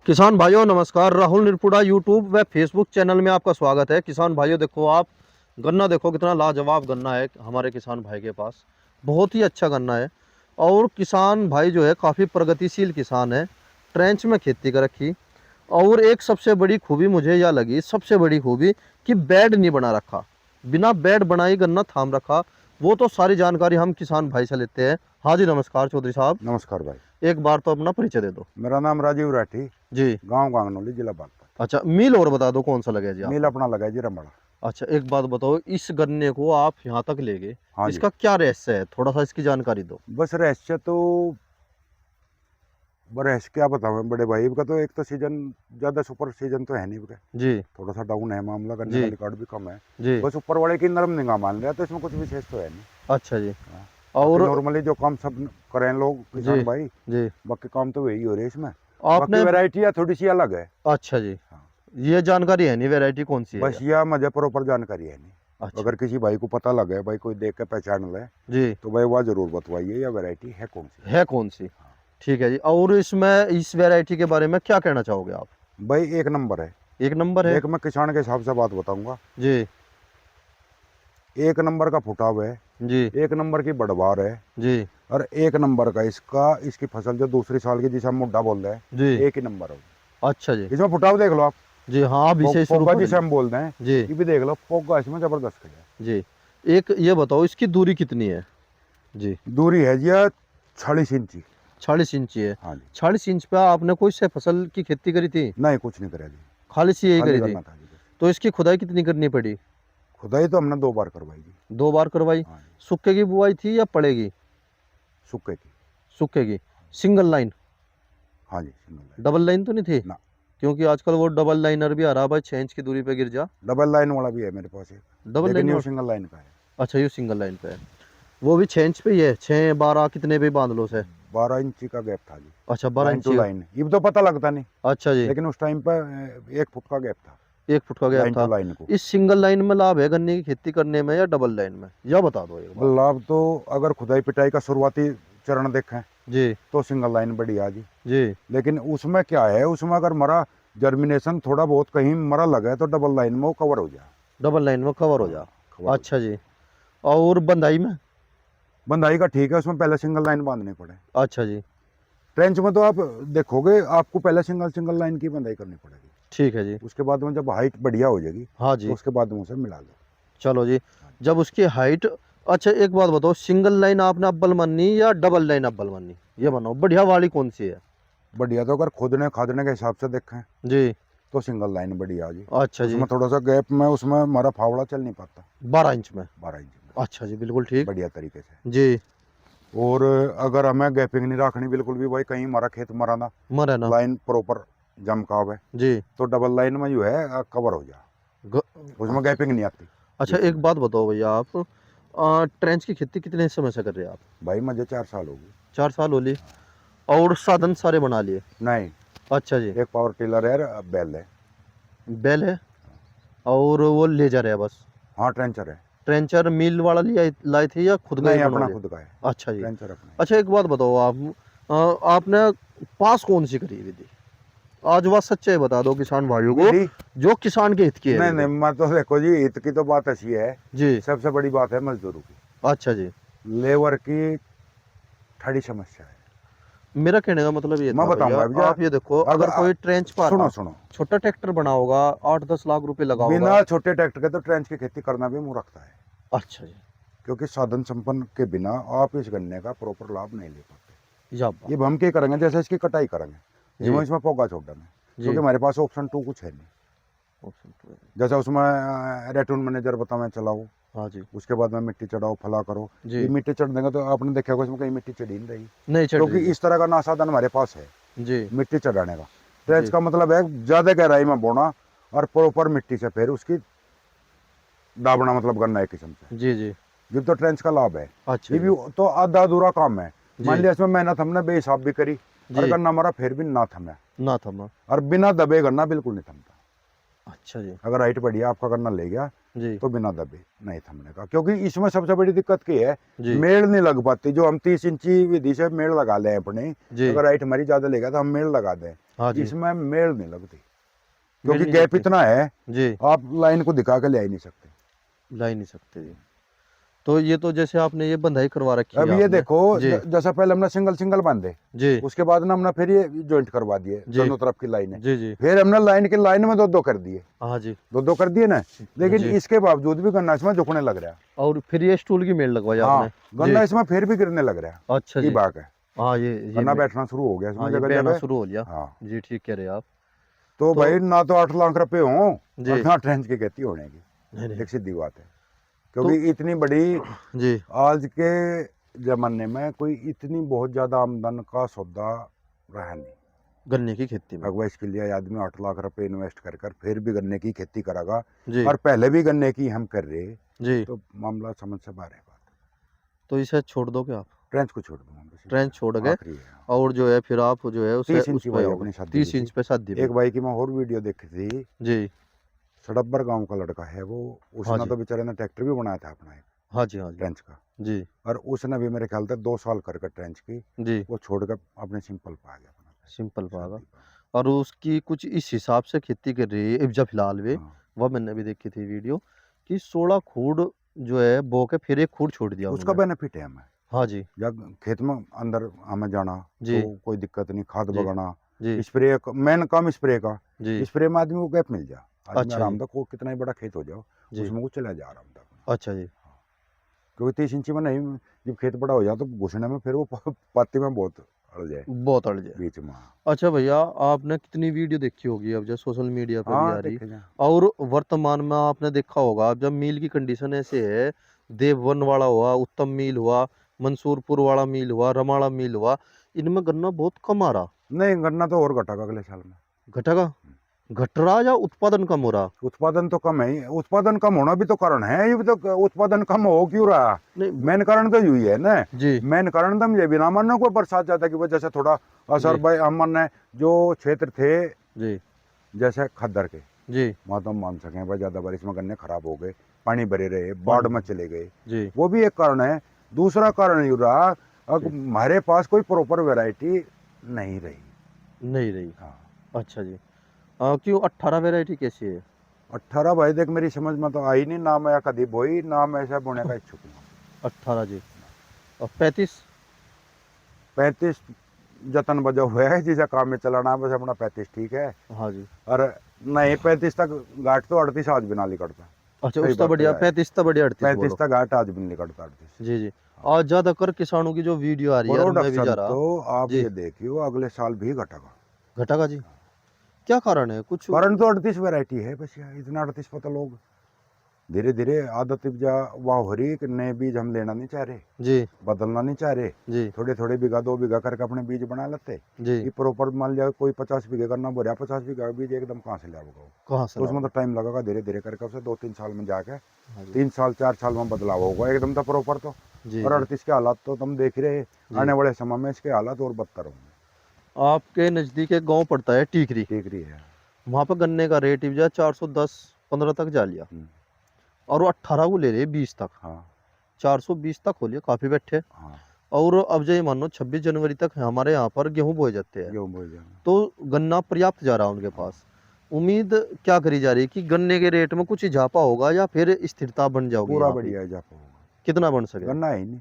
किसान भाइयों नमस्कार। राहुल निरपुड़ा यूट्यूब व फेसबुक चैनल में आपका स्वागत है। किसान भाइयों देखो, आप गन्ना देखो कितना लाजवाब गन्ना है हमारे किसान भाई के पास। बहुत ही अच्छा गन्ना है। और किसान भाई जो है काफ़ी प्रगतिशील किसान है। ट्रेंच में खेती कर रखी। और एक सबसे बड़ी खूबी मुझे यह लगी, सबसे बड़ी खूबी कि बेड नहीं बना रखा, बिना बेड बनाई गन्ना थाम रखा। वो तो सारी जानकारी हम किसान भाई से लेते हैं। हाँ जी, नमस्कार चौधरी साहब। नमस्कार भाई। एक बार तो अपना परिचय दे दो। मेरा नाम राजीव राठी, जी। गांव गांगनौली, जिला बागपत। अच्छा, मिल और बता दो कौन सा लगे जी मिल आपका। अपना लगा है जी रमड़ा। अच्छा, एक बात बताओ, इस गन्ने को आप यहाँ तक ले गए, हाँ जी। इसका क्या रहस्य है, थोड़ा सा इसकी जानकारी दो। बस रहस्य तो रहस्य क्या बताऊं बड़े भाई, इनका तो एक तो सीजन ज्यादा सुपर सीजन तो है नहीं इनका। जी थोड़ा सा डाउन है मामला, गन्ने का जी रिकॉर्ड भी कम है। जी। बस ऊपर वाले की नरम निगाह मान लिया तो इसमें कुछ विशेष तो है नहीं। अच्छा जी। हाँ। बाकी और नॉर्मली जो काम सब करें लोग जी किसान भाई, जी। बाकी काम तो वही हो रहे हैं इसमें। बाकी आपने वैरायटी है थोड़ी सी अलग है। अच्छा जी, हाँ। ये जानकारी है नहीं वैरायटी कौन सी है बस या? यह मुझे प्रॉपर जानकारी है नहीं। अच्छा अगर किसी भाई को पता लगे, भाई कोई देख के पहचान ले, जी। तो भाई वह जरूर बतवाइए या वैरायटी है कौन सी। है कौन सी? ठीक है जी। और इसमें इस वैरायटी के बारे में क्या कहना चाहोगे आप? भाई एक नंबर है। एक नंबर है। एक मैं किसान के हिसाब से बात बताऊंगा। जी एक नंबर का फुटाव है, जी एक नंबर की बढ़वार है, जी और एक नंबर का इसकी फसल जो दूसरी साल की, जिसे हम मुड्डा बोल रहे हैं, जी। एक ही नंबर है। अच्छा जी। इसमें फुटाव देख लो आप। जी हाँ, अभी से शुरू पोगा कर जिसे ली। हम बोलते हैं, जी ये भी देख लो, पोगा इसमें जबरदस्त है। जी। एक ये बताओ, इसकी दूरी कितनी है जी? दूरी है जी 46 इंची। 40 इंची है। हाँ जी। 40 इंच पे आपने कोई से फसल की खेती करी थी? नहीं, कुछ नहीं करा जी। खाली सी यही खाली करी थी? करना था जी बस। तो इसकी खुदाई कितनी करनी पड़ी? खुदाई तो हमने 2 बार करवाई जी। 2 बार करवाई। हाँ जी। सूखे की बुआई थी या पड़ेगी? सूखे की। सूखे की। Single line? हाँ जी, सिंगल लाइन। डबल लाइन तो नहीं थी? ना, क्योंकि आजकल वो डबल लाइनर भी आ रहा है भाई, 6 इंच की दूरी पे गिर जा। डबल लाइन वाला भी है मेरे पास एक, डबल लेकिन लाइन ये वाला? सिंगल लाइन का है। अच्छा, ये सिंगल लाइन पे है। वो भी 6 इंच पे ही है, 6 12 कितने पे बांध लो से? 12 इंची का गैप था जी। अच्छा, 12 लाइन टू इंची। लाइन, ये तो पता लगता नहीं, अच्छा जी। लेकिन उस टाइम पर 1 फुट का गैप था 1 फुट का गैप लाइन टू था। लाइन को। इस सिंगल लाइन में लाभ है गन्ने की खेती करने में या डबल लाइन में, यह बता दो एक बार। लाभ तो अगर खुदाई पिटाई का शुरुआती चरण देखें जी तो सिंगल लाइन बढ़िया जी। जी। लेकिन उसमें क्या है, उसमें अगर मरा जर्मिनेशन थोड़ा बहुत कहीं मरा लगा है तो डबल लाइन में वो कवर हो जाए। डबल लाइन में कवर हो हाँ, जा। कवर हो अच्छा जाए। जी। और बंधाई में? बंधाई का ठीक है, उसमें पहले सिंगल लाइन बांधनी पड़े। अच्छा जी। ट्रेंच में तो आप देखोगे, आपको पहले सिंगल सिंगल लाइन की बंधाई करनी पड़ेगी। ठीक है जी। उसके बाद में जब हाइट बढ़िया हो जाएगी, हाँ तो जी। उसके बाद में उसे मिला दो। चलो जी। जब उसकी हाइट, अच्छा एक बात बताओ, सिंगल लाइन आपने अव्वल माननी या डबल लाइन अव्वल माननी, ये बनाओ बढ़िया वाली कौन सी है? बढ़िया तो अगर खोदने खादने के हिसाब से देखें जी। तो सिंगल लाइन बढ़िया जी। अच्छा जी। उसमें थोड़ा सा गैप में उसमें हमारा फावड़ा चल नहीं पाता 12 इंच में? 12 इंच में अच्छा जी, बिल्कुल ठीक। बढ़िया तरीके से। जी। और अगर हमें गैपिंग नहीं रखनी बिल्कुल भी, भाई कहीं हमारा खेत मरा ना, मरे ना। लाइन प्रॉपर जमकाव है, जी। तो डबल लाइन में जो है कवर हो जा, ग... उसमें गैपिंग नहीं आती। अच्छा बिल्कुल एक बात बताओ भैया, आप ट्रेंच की खेती कितने समय से कर रहे हैं आप? नहीं। भाई मुझे 4 साल हो गए। 4 साल हो ली। और साधन सारे बना लिए? नहीं, अच्छा जी। एक पावर टिलर है, बैल है। बैल है और वो लेजर है बस? हाँ, ट्रेंचर है। ट्रेंचर मिल वाला लिया लाए थे या खुद का ही नहीं, अपना बनवा? खुद का है। अच्छा जी। ट्रेंचर अपना अच्छा एक बात बताओ आप, आपने पास कौन सी करी विधि? आज बात सच्चाई बता दो किसान भाइयों है को, विधि। जो किसान के हित की है नहीं नहीं, बिल्कुल। मैं तो देखो जी, हित की तो बात ऐसी है, जी। सबसे बड़ी बात है मजदूरों की, अच्छा जी। लेबर की ठड़ी समस्या है। मेरा कहने का मतलब ये मैं था भैया, बताऊंगा भैया। आप ये देखो, अगर अगर कोई ट्रेंच पा सुनो रहा, सुनो, छोटा ट्रैक्टर बना होगा, 8 10 लाख रुपए लगा होगा। बिना छोटे ट्रैक्टर के तो ट्रेंच की खेती करना भी मुँह रखता है, अच्छा जी। क्योंकि साधन संपन्न के बिना आप इस गन्ने का प्रॉपर लाभ नहीं ले पाते। या ये हम क्या करेंगे, जैसे इसकी कटाई करेंगे, जी इसमें पौगा छोड़ देंगे, जी। क्योंकि हमारे पास ऑप्शन 2 कुछ है नहीं। ऑप्शन 2 है। जैसे उसमें रेटून मैनेजर बताओ चलाओ, हाँ जी। उसके बाद में मिट्टी चढ़ाओ, फला करो। जी। ये मिट्टी चढ़ देंगे तो आपने देखा होगा इसमें कहीं मिट्टी चढ़ी नहीं रही, नहीं चढ़ क्योंकि रही जी। इस तरह का ना साधन हमारे पास है जी मिट्टी चढ़ाने का। ट्रेंच जी का मतलब है ज्यादा गहराई में बोना और प्रॉपर मिट्टी से फिर उसकी दाबना, मतलब गन्ना एक किस्म से। जी जी। ये तो ट्रेंच का लाभ है। अच्छा ये जी। भी तो आधा अधूरा काम है। मान जी लिया इसमें मेहनत हमने बेहिसाब भी करी और जी। गन्ना हमारा फिर भी ना थमे, ना थमा। और बिना दबे गन्ना बिल्कुल नहीं थमता। अच्छा जी। अगर हाइट बढ़िया आपका गन्ना ले गया जी तो बिना दबे नहीं थमने का, क्योंकि इसमें सबसे बड़ी दिक्कत क्या है, जी मेड़ नहीं लग पाती। जो हम 30 इंची विधि से मेड़ लगा लें अपने, जी। अगर हाइट हमारी ज्यादा लेगा तो हम मेड़ लगा दें, हाँ जी। इसमें मेड़ नहीं लगती, मिल क्योंकि नहीं गैप सकती। इतना है, जी, आप लाइन को दिखा के ले आ ही नहीं सकते। ला ही नहीं सकते जी। तो ये तो जैसे आपने ये बंधाई करवा रखी है अब ये आपने। देखो, जी जैसा पहले हमने सिंगल सिंगल बांधे, जी उसके बाद ना हमने फिर ये जॉइंट करवा दिए जी दोनों तरफ की लाइनें, जी जी। फिर हमने लाइन के लाइन में दो दो कर दिए, हाँ जी। दो दो कर दिए ना, लेकिन जी। इसके बावजूद भी गन्ना इसमें झुकने लग रहा है। और फिर ये स्टूल की मेल लगवाई हाँ, आपने। गन्ना जी। इसमें फिर भी गिरने लग रहा है, अच्छा ये जी। बात है, हाँ ये गन्ना बैठना शुरू हो गया इसमें हाँ ये जगह बहना जगह। शुरू हो लिया। हाँ, जी ठीक कह रहे हैं आप। तो तो भाई ना तो 8 लाख रुपए हो जी। और ना ट्रेंच की खेती होने की, नहीं नहीं। एक सीधी बात है, तो क्योंकि इतनी बड़ी जी आज के जमाने में कोई इतनी बहुत ज्यादा आमदन का सौदा रहा नहीं। गन्ने की खेती में। अगवा इसके लिए आदमी 8 लाख रुपए इन्वेस्ट कर फिर भी गन्ने की खेती करेगा, जी और पहले भी गन्ने की हम कर रहे, जी। तो मामला समझ से बाहर है बात। तो इसे छोड़ दोगे आप? ट्रेंच को छोड़ दूंगा बस, ट्रेंच छोड़ गए आखिरी है। और जो है फिर आप जो है उसे 30 उस इंची पे भाई आओगे। अपनी शादी 30 की इंच थी, पे शादी पे। एक भाई की मैं और वीडियो देखी थी, जी। सड़ब्बर गांव का लड़का है वो, हाँ उसने जी। तो बेचारे ने ट्रैक्टर भी बनाया था अपना एक हाँ जी हाँ जी। ट्रेंच का, जी और उसने भी मेरे ख्याल से 2 साल करके ट्रेंच की, जी। वो छोड़कर अपने सिंपल पे आ गया अपना सिंपल पागा। शादी पे। और उसकी कुछ इस हिसाब से खेती कर रही है अब जब फिलहाल वे, हाँ, वह मैंने भी देखी थी वीडियो, कि 16 खूड जो है बो के फिर एक खूड छोड़ दिया उसका उन्होंने। बेनिफिट है हमें, हाँ जी जब खेत में अंदर हमें जाना जी तो कोई दिक्कत नहीं, खाद जी बगाना, जी स्प्रे मेन काम स्प्रे का, जी। स्प्रे में आदमी को गैप मिल जा, आदमी अच्छा जी। आरामदायक को कितना ही बड़ा खेत हो जाओ जी। उसमें को चला जा आरामदायक। अच्छा जी। क्योंकि 30 इंची में नहीं, जब खेत बड़ा हो जाए तो घुसने में फिर वो पत्ती में बहुत अड़ जाए बहुत अड़ जाए। बीच में। अच्छा भैया, आपने कितनी वीडियो देखी होगी अब जो सोशल मीडिया पे भी हाँ आ रही, देखे जाए। और वर्तमान में आपने देखा होगा अब जब मील की कंडीशन ऐसे है, देववन वाला हुआ, उत्तम मील हुआ, मंसूरपुर वाला मील हुआ, रमाड़ा मील हुआ, इनमें गन्ना बहुत कम आ रहा। नहीं, गन्ना तो और घटेगा अगले साल में। घटेगा? घट रहा या उत्पादन कम हो रहा? उत्पादन तो कम है, उत्पादन कम होना भी तो कारण है, ये भी तो उत्पादन कम हो क्यों रहा, नहीं। मेन कारण तो यही है ना। जी मेन कारण तो हम ये भी ना मानो को बरसात ज्यादा की वजह से थोड़ा असर जी भाई, हम ने जो क्षेत्र थे जी जैसे खद्दर के, जी वहाँ तो हम मान सकें भाई ज्यादा बारिश में गन्ने खराब हो गए, पानी भरे रहे, बाढ़ पानी में चले गए, जी वो भी एक कारण है। दूसरा कारण ये रहा, अब जी। हमारे पास कोई प्रॉपर वैरायटी नहीं रही। नहीं रही। हाँ, अच्छा जी। क्यों 18 वैरायटी कैसी है? 18 भाई देख मेरी समझ में तो आई नहीं, ना मैं कभी बोई ना मैं ऐसा बोने का इच्छुक हूँ। 18 जी। और 35? 35 जतन बजा हुआ है, जिसे काम में चलाना है बस अपना 35 ठीक है। हाँ जी। और नहीं 35 तक घाट तो 38 आज भी ना निकलता। अच्छा सही उसका बात बढ़िया है, 35 था, बढ़िया 38 35 बोलो। तक घाट आज भी नहीं निकलता 38। जी जी। आज ज्यादातर किसानों की जो वीडियो आ रही है, और मैं भी जा प्रोडक्शन रहा। तो आप जी। ये देखियो अगले साल भी घटेगा। घटेगा जी? क्या कारण है कुछ? कारण तो 38 वैरायटी है बस यार, इतना 38 पता लोग धीरे धीरे आदत जा वाह हो रही कि नए बीज हम लेना नहीं चाह रहे, जी बदलना नहीं चाह रहे, जी थोड़े थोड़े बीघा 2 बीघा करके अपने बीज बना लेते। जी। ये प्रॉपर मान लिया कोई 50 बीघे करना बोल रहा, 50 बीघा का बीज एकदम कहाँ से लाओगे, कहाँ से तो उसमें तो लाओगे? टाइम लगेगा, धीरे धीरे करके उसे 2-3 साल में जाके हाँ जी 3 साल 4 साल में बदलाव होगा एकदम तो प्रॉपर तो। जी और जी 38 के हालात तो तुम देख रहे, जी। आने वाले समय में इसके हालात और बदतर होंगे। आपके नजदीक एक गांव पड़ता है टीकरी, ठीक रही है। वहां पर गन्ने का रेट भी 410-15 तक जा लिया, हम्म, और वो 18 को ले रहे 20 तक। हाँ 420 तक हो लिया, काफी बैठे। हाँ, और अब जो ये मानो 26 जनवरी तक हमारे यहाँ पर गेहूं बोए जाते हैं, गेहूँ बोई जाना तो गन्ना पर्याप्त जा रहा है उनके पास। उम्मीद क्या करी जा रही है कि गन्ने के रेट में कुछ इजाफा होगा या फिर स्थिरता बन जाओगी पूरा यहाँ पे? बढ़िया जाप होगा। कितना बन सके? गन्ना है ही नहीं।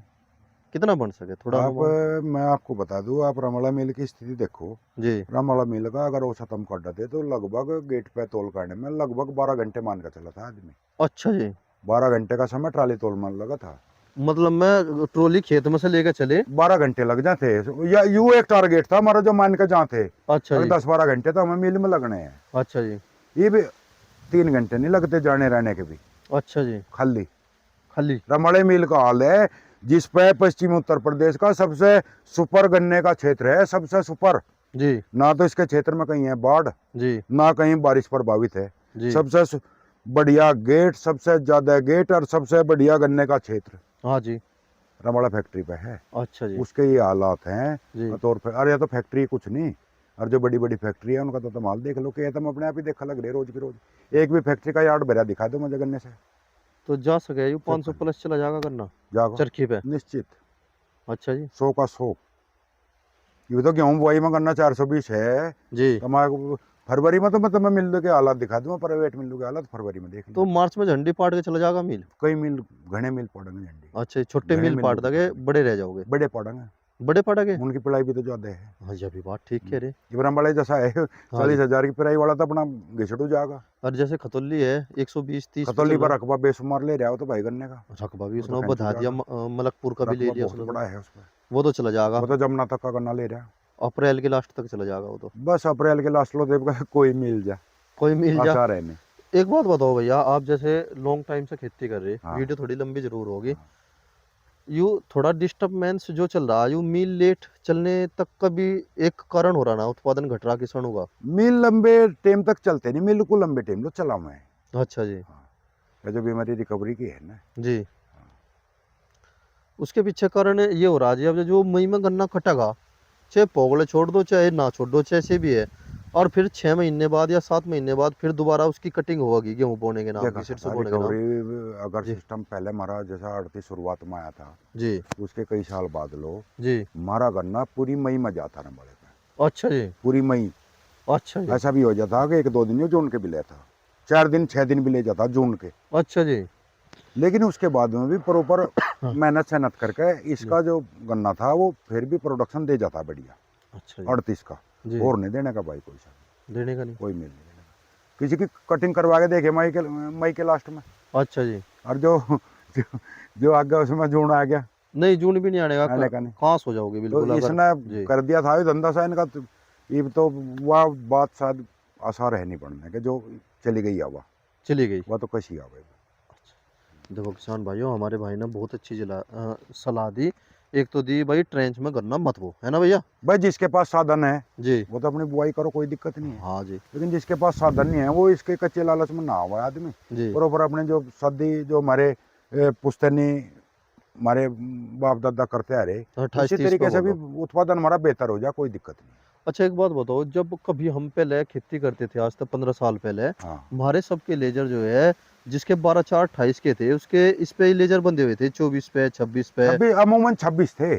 कितना बन सके थोड़ा आप अनुमान? मैं आपको बता दूं, आप रमला मिल की स्थिति देखो, जी रमला मिल का अगर औसत हम कर देते तो लगभग गेट पे तोल करने में लगभग 12 घंटे मान का चला था आदमी। अच्छा जी। 12 घंटे का समय ट्राली तोल में लगा था। मतलब मैं ट्रॉली खेत में से लेकर चले? 12 घंटे लग जाते, या यू एक टारगेट था हमारा जो मान के जहाँ थे, अच्छा अगर जी 10-12 घंटे तो हमें मिल में लगने हैं। अच्छा जी ये भी 3 घंटे नहीं लगते जाने रहने के भी, अच्छा जी। खाली खाली? रमड़े मिल का हाल है, जिस पे पश्चिमी उत्तर प्रदेश का सबसे सुपर गन्ने का क्षेत्र है, सबसे सुपर। जी ना तो इसके क्षेत्र में कहीं है बाढ़, जी ना कहीं बारिश प्रभावित है, जी। सबसे बढ़िया गेट, सबसे ज्यादा गेट और सबसे बढ़िया गन्ने का क्षेत्र हाँ जी। रमड़ा फैक्ट्री पे है। अच्छा जी उसके ये हालात हैं। जी तो अरे तो फैक्ट्री कुछ नहीं, और जो बड़ी बड़ी फैक्ट्री है उनका तो माल देख लो कि तुम अपने आप ही देखा लग रहे रोज की रोज। एक भी फैक्ट्री का यार्ड भरा दिखा दो मुझे गन्ने से, तो जा सके यू 500 कर प्लस चला जाएगा करना जाओ चरखी पे। निश्चित। अच्छा जी 100 का 100। ये तो गेहूँ बुआई में गन्ना 420 है, जी। तो मैं फरवरी में तो मैं तुम्हें मिल के हालात दिखा दूंगा, प्राइवेट मिल के हालात फरवरी में देख तो लिया। मार्च में झंडी पाट के चला जाएगा मिल। कई मिल घने मिल पड़ेंगे झंडी, अच्छा छोटे घने मिल मिल पाट को दोगे पड़ेंगे, बड़े रह जाओगे। बड़े पड़ेंगे, बड़े पड़ेगे। उनकी पिड़ाई भी तो ज्यादा है। हाँ ये भी बात ठीक कह रहे। इब्राहिम वाले जैसा है हाँ जी 40,000 की पिड़ाई वाला तो अपना घिसड़ू जाएगा। और जैसे खतौली है 120-30 पे खतौली चल पर रहा रकबा बेशुमार ले रहा हो तो भाई गन्ने का, है। रकबा भी वो तो उसने खींचू बता दिया जाएगा। मलकपुर का भी ले रकबा लिया बहुत उसने तो। बड़ा है उस पर, वो तो चला जाएगा वो तो जमुना तक का गन्ना ले रहा। अप्रैल के लास्ट तक चला जाएगा वो तो। बस अप्रैल के लास्ट लो देव का कोई मिल जा, कोई मिल जा। आसार है नहीं। एक बात बताओ भैया, आप जैसे लॉन्ग टाइम से खेती कर रहे, हाँ। वीडियो थोड़ी लंबी जरूर होगी, हाँ। यू थोड़ा डिस्टर्बेंस जो चल रहा है यू मील लेट चलने तक का भी एक कारण हो रहा ना, उत्पादन घट रहा किसानों का। मिल लंबे टाइम तक चलते नहीं, मिल को लंबे टाइम लो चला मैं। अच्छा जी ये जो बीमारी रिकवरी की है ना, जी। उसके पीछे कारण ये हो रहा है जी, अब जो मई में गन्ना कटेगा, चाहे पोगले छोड़ दो चाहे ना छोड़ दो, चाहे से भी है, और फिर 6 महीने बाद या 7 महीने बाद फिर दोबारा उसकी कटिंग होगी गेहूं बोने के नाम देखा की, सरसों था बोने के नाम। रिकवरी अगर जी सिस्टम पहले हमारा जैसा 38 शुरुआत में आया था, जी उसके कई साल बाद लो जी। हमारा गन्ना पूरी मई में जाता ना बड़े पे, अच्छा जी पूरी मई। अच्छा जी ऐसा भी हो जाता कि 1-2 दिन जून के भी ले था, 4 दिन 6 दिन भी ले जाता जून के। अच्छा जी। लेकिन उसके बाद में भी प्रॉपर हाँ मेहनत सेहनत करके इसका जो गन्ना था वो फिर भी प्रोडक्शन दे जाता बढ़िया अच्छा जी 38 का। जी। और नहीं देने का भाई कोई सा, देने का नहीं। कोई मिल नहीं देने का। किसी की कटिंग करवा के देखे मई के लास्ट में, अच्छा जी। और जो आ गया उसमें जून आ गया, नहीं जून भी नहीं आने आने का, का नहीं। खास हो जाओगे तो बिल्कुल अगर। इसने जी कर दिया था ये धंधा सा इनका, ये तो वह बात शायद आसार है नहीं पड़ने के, जो चली गई हवा चली गई। वह तो कैसी आ गई। देखो किसान भाइयों, हमारे भाई ने बहुत अच्छी सलाह दी। एक तो दी भाई ट्रेंच में गन्ना मत बो, है ना भैया। भाई जिसके पास साधन है जी वो तो अपनी बुआई करो, कोई दिक्कत नहीं है। हाँ जी लेकिन जिसके पास साधन नहीं है वो इसके कच्चे लालच में ना हुआ आदमी, जी बरोबर अपने जो सदी जो हमारे पुश्तनी हमारे बाप दादा करते आ रहे, 28-30 उसी पे तरीके से भी बोलो। उत्पादन हमारा बेहतर हो जाए, कोई दिक्कत नहीं। अच्छा एक बात बताओ, जब कभी हम पहले खेती करते थे आज तक 15 साल पहले, हाँ हमारे सबके लेजर जो है जिसके 12/4-28 के थे, उसके इस पे लेजर बंधे हुए थे 24 पे 26 पे। 26 अमूमन 26 थे।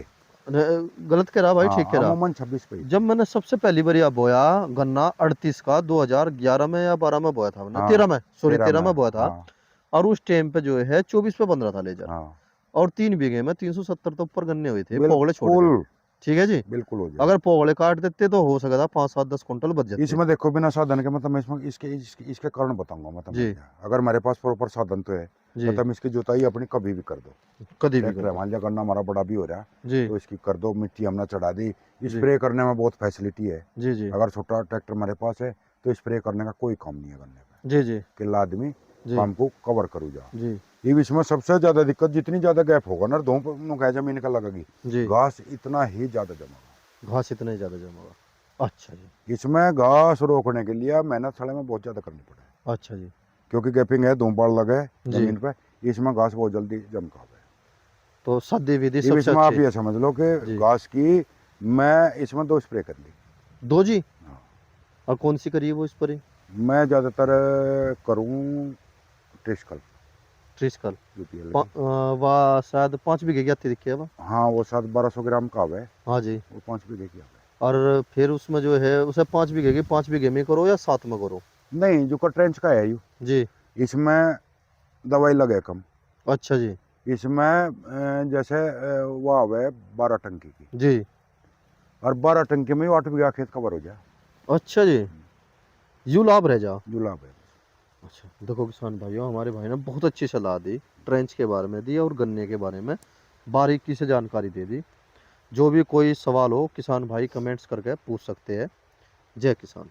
गलत कह रहा भाई, ठीक हाँ कह रहा। अमूमन 26 पे ही थे। जब मैंने सबसे पहली बार यह बोया गन्ना 38 का 2011 में या 12 में बोया था मैंने, हाँ 13 में, सॉरी 13 13 में। में बोया था। हाँ और उस टाइम पे जो है 24 पे बन रहा था लेजर, हाँ और 3 बीघे में 370 तो ऊपर गन्ने हुए थे पोगले छोड़ के। बिल्कुल ठीक है जी। बिल्कुल हो जाए। अगर पोगले काट देते तो हो सकता था 5-7-10 कुंटल बच जाते। इसमें देखो बिना साधन के मतलब मैं इसमें इसके कारण बताऊंगा मैं जी तुम्हें क्या। अगर हमारे पास प्रॉपर साधन तो है जी तो तुम इसकी जुताई अपनी कभी भी कर दो, कभी भी ट्रैक्टर कर है दो। मान लिया गन्ना हमारा बड़ा भी हो रहा है जी तो इसकी कर दो, मिट्टी हमने चढ़ा दी, जी स्प्रे करने में बहुत फैसिलिटी है। जी जी अगर छोटा ट्रैक्टर हमारे पास है तो स्प्रे करने का कोई काम नहीं है गन्ने पे, जी जी कि ला आदमी जी काम को कवर करू जा। जी ये इसमें सबसे ज्यादा दिक्कत जितनी ज्यादा गैप होगा ना धूप नुका जमीन का लगेगी, जी। घास इतना ही ज्यादा जमेगा। घास इतना ही ज्यादा जमा होगा। अच्छा जी इसमें घास रोकने के लिए मेहनत सड़े में बहुत ज्यादा करनी पड़े, अच्छा जी क्योंकि गैपिंग है, धूपाड़ लगे जी। जमीन पे, इसमें घास बहुत जल्दी जमका है। तो सादी विधि ये सबसे इसमें आप अच्छी। ये समझ लो कि जी घास की मैं इसमें 2 स्प्रे कर ली। 2 जी। हाँ। और कौन सी करी है वो इस पर ही? मैं ज़्यादातर करूँ ट्रिस्कल ट्रिस्कल। यूपीएल की। वाह शायद 5 बीघे की आती दिखी है वह। हाँ वो 700-1200 ग्राम का है, हाँ जी। वो 5 बीघे की है। और फिर उसमें जो है उसे 5 बीघे की 5 बीघे में करो या 7 में करो? नहीं जो ट्रेंच का है यू, जी इसमें दवाई लगे कम। अच्छा जी इसमें जैसे वो आवे 12 टंकी की, जी। और 12 टंकी में 8 बीघा खेत कवर हो जाए, अच्छा जी यू लाभ रह जा। जुलाब है। अच्छा देखो किसान भाइयों, हमारे भाई ने बहुत अच्छी सलाह दी, ट्रेंच के बारे में दी और गन्ने के बारे में बारीकी से जानकारी दे दी। जो भी कोई सवाल हो किसान भाई कमेंट्स करके पूछ सकते हैं। जय किसान।